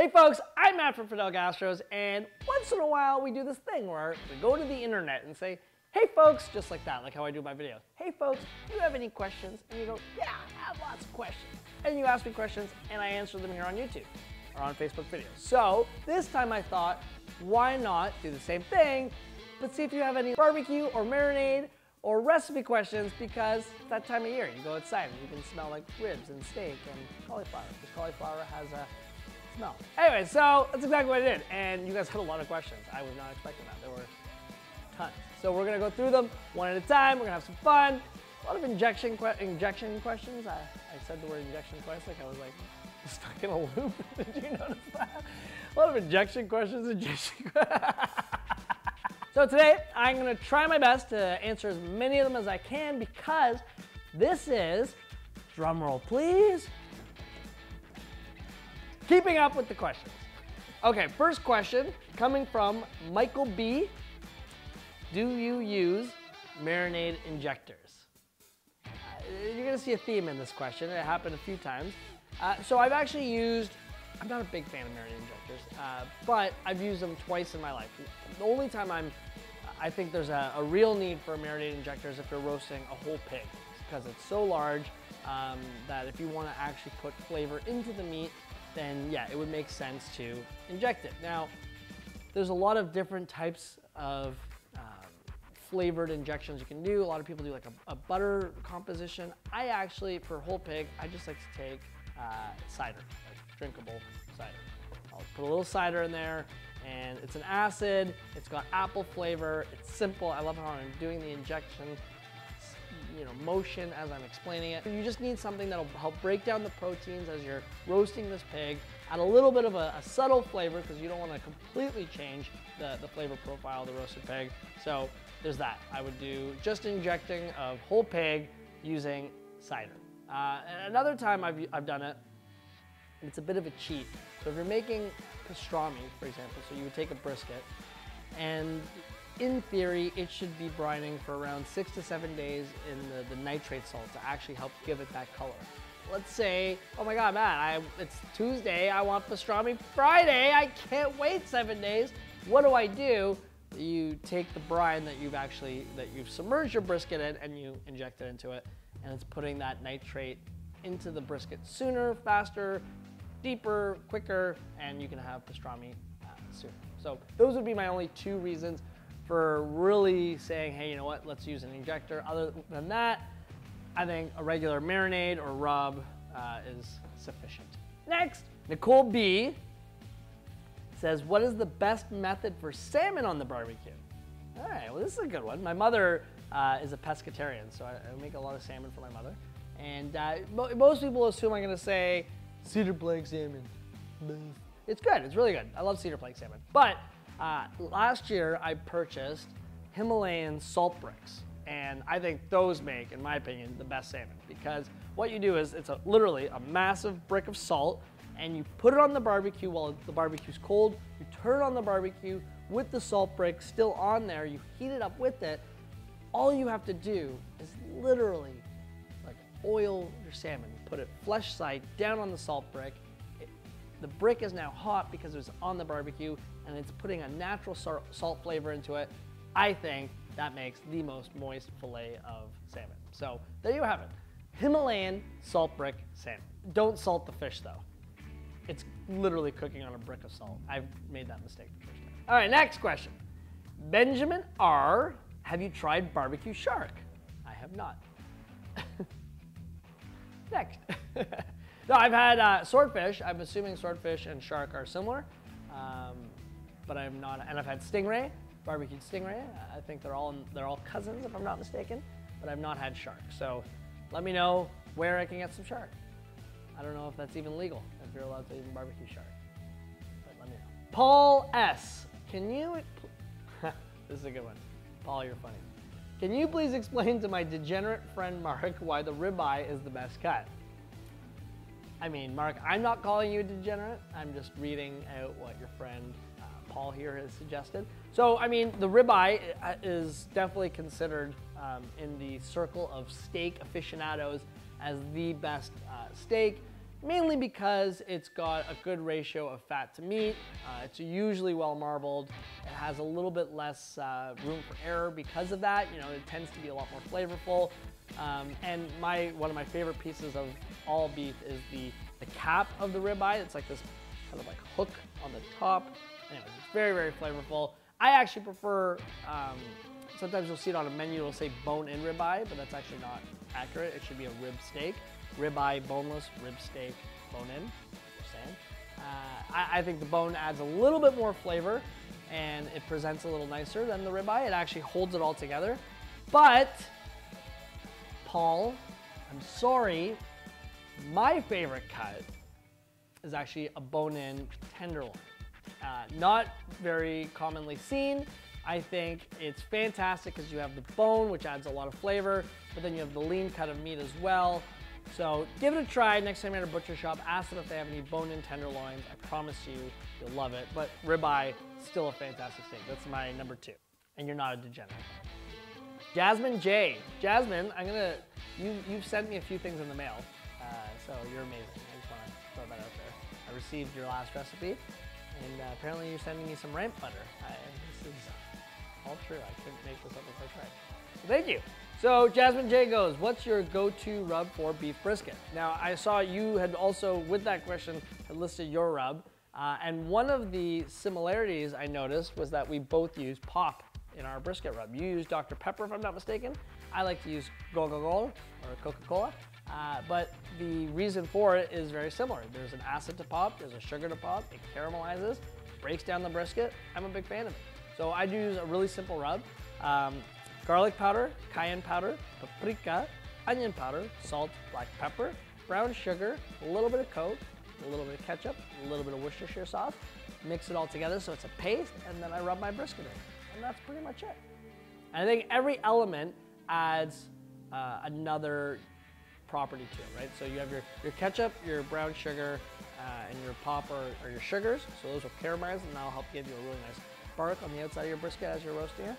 Hey folks, I'm Matt from Fidel Gastros, and once in a while we do this thing where we go to the internet and say, hey folks, just like that, like how I do my videos. Hey folks, do you have any questions? And you go, yeah, I have lots of questions. And you ask me questions and I answer them here on YouTube or on Facebook videos. So this time I thought, why not do the same thing, but see if you have any barbecue or marinade or recipe questions, because it's that time of year. You go outside and you can smell like ribs and steak and cauliflower, because cauliflower has a smell. Anyway, so that's exactly what I did, and you guys had a lot of questions. I was not expecting that. There were tons. So we're gonna go through them one at a time. We're gonna have some fun. A lot of injection questions. I said the word injection twice, like I was like stuck in a loop. Did you notice that? A lot of injection questions. So today, I'm gonna try my best to answer as many of them as I can, because this is, drum roll please, keeping up with the questions. Okay, first question coming from Michael B. Do you use marinade injectors? You're gonna see a theme in this question. It happened a few times. So I've actually used, I'm not a big fan of marinade injectors, but I've used them twice in my life. The only time I think there's a real need for a marinade injector is if you're roasting a whole pig, because it's so large that if you want to actually put flavor into the meat, then yeah, it would make sense to inject it. Now, there's a lot of different types of flavored injections you can do. A lot of people do like a butter composition. I actually, for whole pig, I just like to take cider, like drinkable cider. I'll put a little cider in there, and it's an acid, it's got apple flavor, it's simple. I love how I'm doing the injection, motion as I'm explaining it. You just need something that'll help break down the proteins as you're roasting this pig, add a little bit of a subtle flavor, because you don't want to completely change the flavor profile of the roasted pig. So there's that. I would do just injecting of whole pig using cider. And another time I've done it, and it's a bit of a cheat. So if you're making pastrami, for example, so you would take a brisket, and in theory, it should be brining for around 6 to 7 days in the nitrate salt to actually help give it that color. Let's say, oh my God, Matt, it's Tuesday, I want pastrami Friday, I can't wait 7 days. What do? You take the brine that you've submerged your brisket in, and you inject it into it, and it's putting that nitrate into the brisket sooner, faster, deeper, quicker, and you can have pastrami sooner. So those would be my only two reasons for really saying, hey, you know what, let's use an injector. Other than that, I think a regular marinade or rub is sufficient. Next, Nicole B says, what is the best method for salmon on the barbecue? All right, well, this is a good one. My mother is a pescatarian, so I make a lot of salmon for my mother. And most people assume I'm gonna say cedar plank salmon. It's good, it's really good. I love cedar plank salmon. But last year I purchased Himalayan salt bricks, and I think those make, in my opinion, the best salmon, because what you do is it's literally a massive brick of salt, and you put it on the barbecue while the barbecue's cold. You turn it on the barbecue with the salt brick still on there. You heat it up with it. All you have to do is literally like oil your salmon. You put it flesh side down on the salt brick. The brick is now hot because it was on the barbecue, and it's putting a natural salt flavor into it. I think that makes the most moist fillet of salmon. So there you have it. Himalayan salt brick salmon. Don't salt the fish though. It's literally cooking on a brick of salt. I've made that mistake the first time. All right, next question. Benjamin R, have you tried barbecue shark? I have not. Next. No, I've had swordfish. I'm assuming swordfish and shark are similar, but I'm not. And I've had stingray, barbecued stingray. I think they're all cousins, if I'm not mistaken. But I've not had shark. So let me know where I can get some shark. I don't know if that's even legal, if you're allowed to even barbecue shark. But let me know. Paul S, can you? This is a good one. Paul, you're funny. Can you please explain to my degenerate friend Mark why the ribeye is the best cut? I mean, Mark, I'm not calling you a degenerate. I'm just reading out what your friend Paul here has suggested. So, I mean, the ribeye is definitely considered in the circle of steak aficionados as the best steak. mainly because it's got a good ratio of fat to meat. It's usually well marbled. It has a little bit less room for error because of that. You know, it tends to be a lot more flavorful. And one of my favorite pieces of all beef is the cap of the ribeye. It's like this kind of like hook on the top. Anyway, it's very, very flavorful. I actually prefer, sometimes you'll see it on a menu, it'll say bone-in ribeye, but that's actually not accurate. It should be a rib steak. Ribeye, boneless, rib steak, bone-in, just saying. I think the bone adds a little bit more flavor and it presents a little nicer than the ribeye. It actually holds it all together. But, Paul, I'm sorry, my favorite cut is actually a bone-in tenderloin. Not very commonly seen. I think it's fantastic because you have the bone, which adds a lot of flavor, but then you have the lean cut of meat as well. So give it a try next time you're at a butcher shop. Ask them if they have any bone-in tenderloins. I promise you, you'll love it. But ribeye, still a fantastic steak. That's my number 2. And you're not a degenerate. Jasmine J. Jasmine, you've sent me a few things in the mail, so you're amazing. I just want to throw that out there. I received your last recipe, and apparently you're sending me some ramp butter. This is all true. I couldn't make this up if I tried. So thank you. So Jasmine J goes, what's your go-to rub for beef brisket? Now I saw you had also, with that question, had listed your rub. And one of the similarities I noticed was that we both use pop in our brisket rub. You use Dr. Pepper if I'm not mistaken. I like to use Coca-Cola or Coca-Cola. But the reason for it is very similar. There's an acid to pop, there's a sugar to pop, it caramelizes, breaks down the brisket. I'm a big fan of it. So I use a really simple rub. Garlic powder, cayenne powder, paprika, onion powder, salt, black pepper, brown sugar, a little bit of Coke, a little bit of ketchup, a little bit of Worcestershire sauce. Mix it all together so it's a paste, and then I rub my brisket in. And that's pretty much it. And I think every element adds another property to it, right? So you have your ketchup, your brown sugar, and your pop or your sugars. So those will caramelize, and that'll help give you a really nice bark on the outside of your brisket as you're roasting it.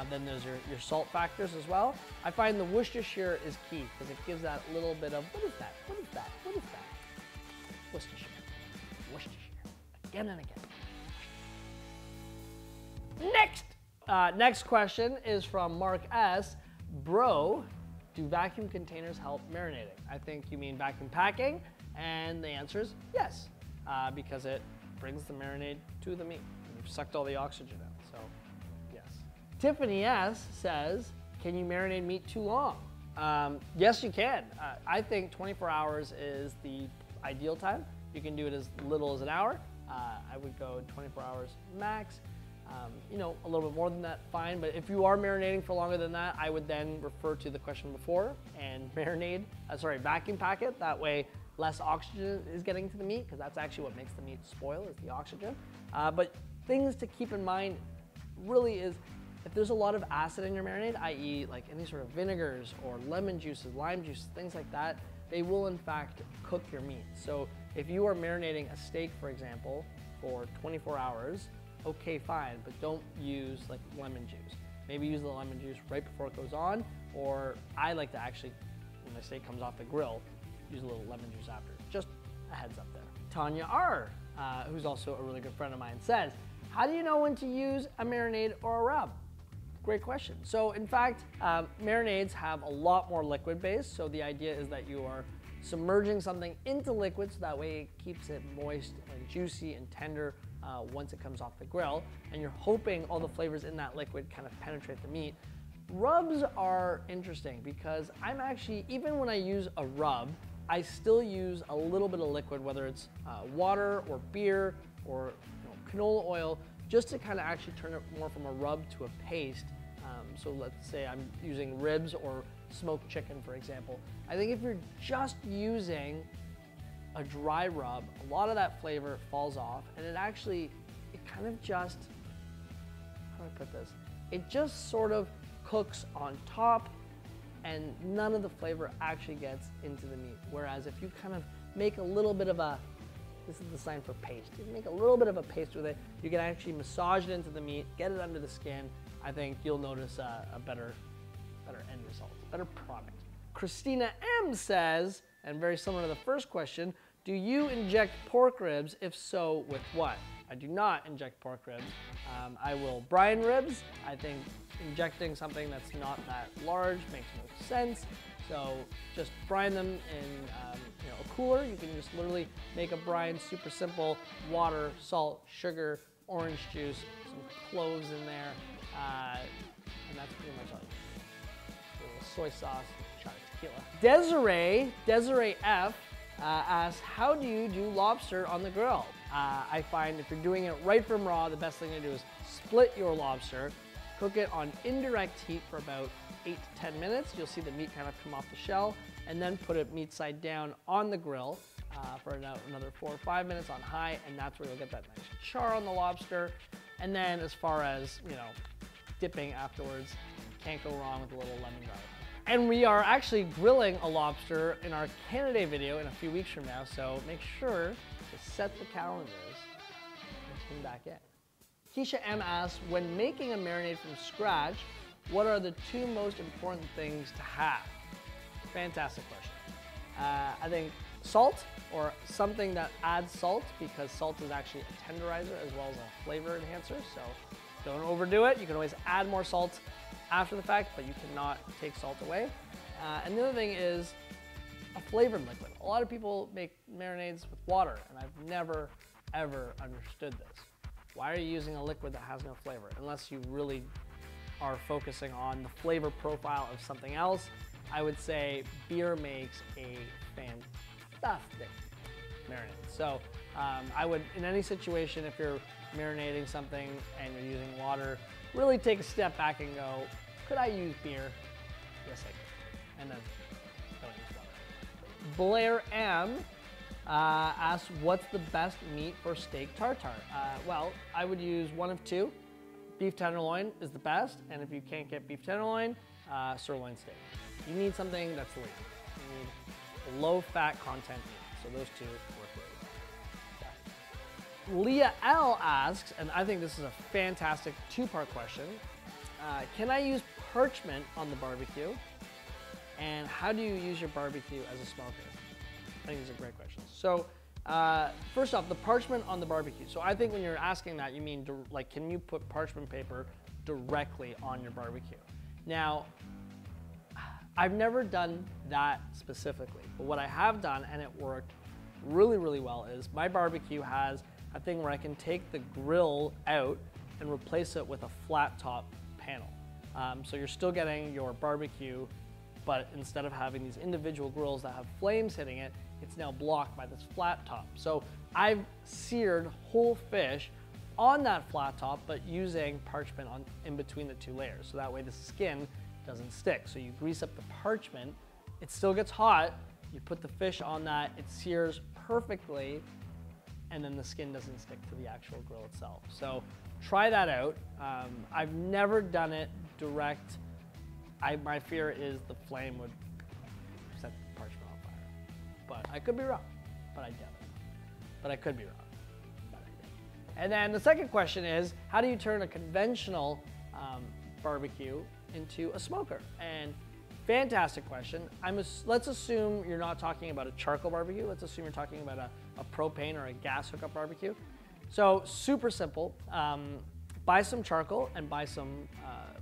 Then there's your salt factors as well. I find the Worcestershire is key because it gives that little bit of, what is that? What is that? What is that? Worcestershire. Worcestershire. Again and again. Next question is from Mark S. Bro, do vacuum containers help marinating? I think you mean vacuum packing, and the answer is yes, because it brings the marinade to the meat. You've sucked all the oxygen out, so yes. Tiffany S. says, can you marinate meat too long? Yes, you can. I think 24 hours is the ideal time. You can do it as little as an hour. I would go 24 hours max. You know, a little bit more than that, fine. But if you are marinating for longer than that, I would then refer to the question before and vacuum pack it. That way, less oxygen is getting to the meat, because that's actually what makes the meat spoil, is the oxygen. But things to keep in mind really is, if there's a lot of acid in your marinade, i.e. like any sort of vinegars or lemon juices, lime juices, things like that, they will in fact cook your meat. So if you are marinating a steak, for example, for 24 hours, okay, fine, but don't use like lemon juice. Maybe use the lemon juice right before it goes on, or I like to actually, when my steak comes off the grill, use a little lemon juice after. Just a heads up there. Tanya R., who's also a really good friend of mine, says, how do you know when to use a marinade or a rub? Great question. So in fact, marinades have a lot more liquid base, so the idea is that you are submerging something into liquid so that way it keeps it moist and juicy and tender once it comes off the grill, and you're hoping all the flavors in that liquid kind of penetrate the meat. Rubs are interesting because I'm actually, even when I use a rub, I still use a little bit of liquid, whether it's water or beer or canola oil, just to kind of actually turn it more from a rub to a paste. So let's say I'm using ribs or smoked chicken, for example. I think if you're just using a dry rub, a lot of that flavor falls off, and it kind of just, how do I put this? It just sort of cooks on top, and none of the flavor actually gets into the meat. Whereas if you kind of make a little bit of a, this is the sign for paste, you make a little bit of a paste with it, you can actually massage it into the meat, get it under the skin. I think you'll notice a better end result, better product. Christina M says, and very similar to the first question, Do you inject pork ribs? If so, with what? I do not inject pork ribs. I will brine ribs. I think injecting something that's not that large makes no sense. So just brine them in a cooler. You can just literally make a brine, super simple. Water, salt, sugar, orange juice, some cloves in there, and that's pretty much all you need. A little soy sauce, shot of tequila. Desiree F asks, how do you do lobster on the grill? I find if you're doing it right from raw, the best thing to do is split your lobster, cook it on indirect heat for about 8 to 10 minutes. You'll see the meat kind of come off the shell, and then put it meat side down on the grill for another 4 or 5 minutes on high, and that's where you'll get that nice char on the lobster. And then as far as, dipping afterwards, can't go wrong with a little lemon garlic. And we are actually grilling a lobster in our Canada Day video in a few weeks from now, so make sure to set the calendars and tune back in. Keisha M asks, when making a marinade from scratch, what are the 2 most important things to have? Fantastic question. I think salt, or something that adds salt, because salt is actually a tenderizer as well as a flavor enhancer, so don't overdo it. You can always add more salt after the fact, but you cannot take salt away. And the other thing is a flavored liquid. A lot of people make marinades with water, and I've never, ever understood this. Why are you using a liquid that has no flavor? Unless you really are focusing on the flavor profile of something else, I would say beer makes a fantastic marinade. So I would, in any situation, if you're marinating something and you're using water, really take a step back and go, could I use beer? Yes, I could. And then don't use water. Blair M asks, what's the best meat for steak tartare? Well, I would use one of 2. Beef tenderloin is the best, and if you can't get beef tenderloin, sirloin steak. You need something that's lean. You need low fat content meat, so those 2 work really well. Leah L asks, and I think this is a fantastic 2-part question, can I use parchment on the barbecue? And how do you use your barbecue as a smoker? I think it's a great question. So first off, the parchment on the barbecue. So I think when you're asking that, you mean like, can you put parchment paper directly on your barbecue? Now, I've never done that specifically, but what I have done, and it worked really, really well, is my barbecue has a thing where I can take the grill out and replace it with a flat top panel. So you're still getting your barbecue, but instead of having these individual grills that have flames hitting it, it's now blocked by this flat top. So I've seared whole fish on that flat top, but using parchment in between the 2 layers. So that way the skin doesn't stick. So you grease up the parchment, it still gets hot, you put the fish on that, it sears perfectly, and then the skin doesn't stick to the actual grill itself. So try that out. I've never done it direct. My fear is the flame would set the parchment on fire. But I could be wrong, but I doubt it. But I could be wrong, but I doubt it. And then the second question is, how do you turn a conventional barbecue into a smoker? And fantastic question. Let's assume you're not talking about a charcoal barbecue. Let's assume you're talking about a propane or a gas hookup barbecue. So super simple. Buy some charcoal and buy some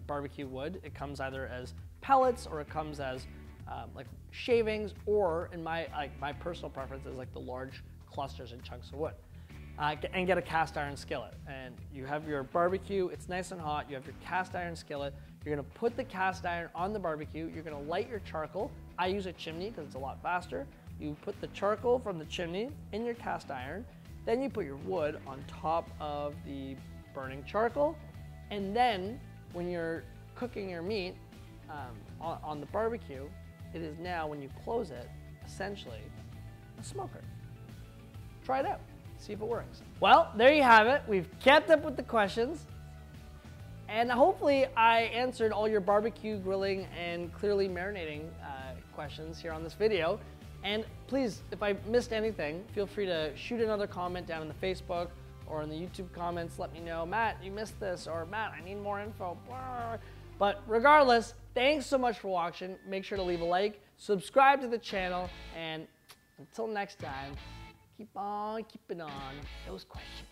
barbecue wood. It comes either as pellets or it comes as like shavings, or in my personal preference is like the large clusters and chunks of wood. And get a cast iron skillet. And you have your barbecue, it's nice and hot, you have your cast iron skillet, you're gonna put the cast iron on the barbecue, you're gonna light your charcoal. I use a chimney because it's a lot faster. You put the charcoal from the chimney in your cast iron, then you put your wood on top of the burning charcoal, and then when you're cooking your meat on the barbecue, it is now, when you close it, essentially a smoker. Try it out. See if it works. Well, there you have it. We've kept up with the questions. And hopefully I answered all your barbecue, grilling, and clearly marinating questions here on this video. And please, if I missed anything, feel free to shoot another comment down in the Facebook or in the YouTube comments. Let me know, Matt, you missed this, or Matt, I need more info. But regardless, thanks so much for watching. Make sure to leave a like, subscribe to the channel, and until next time, Keep on keeping on those questions.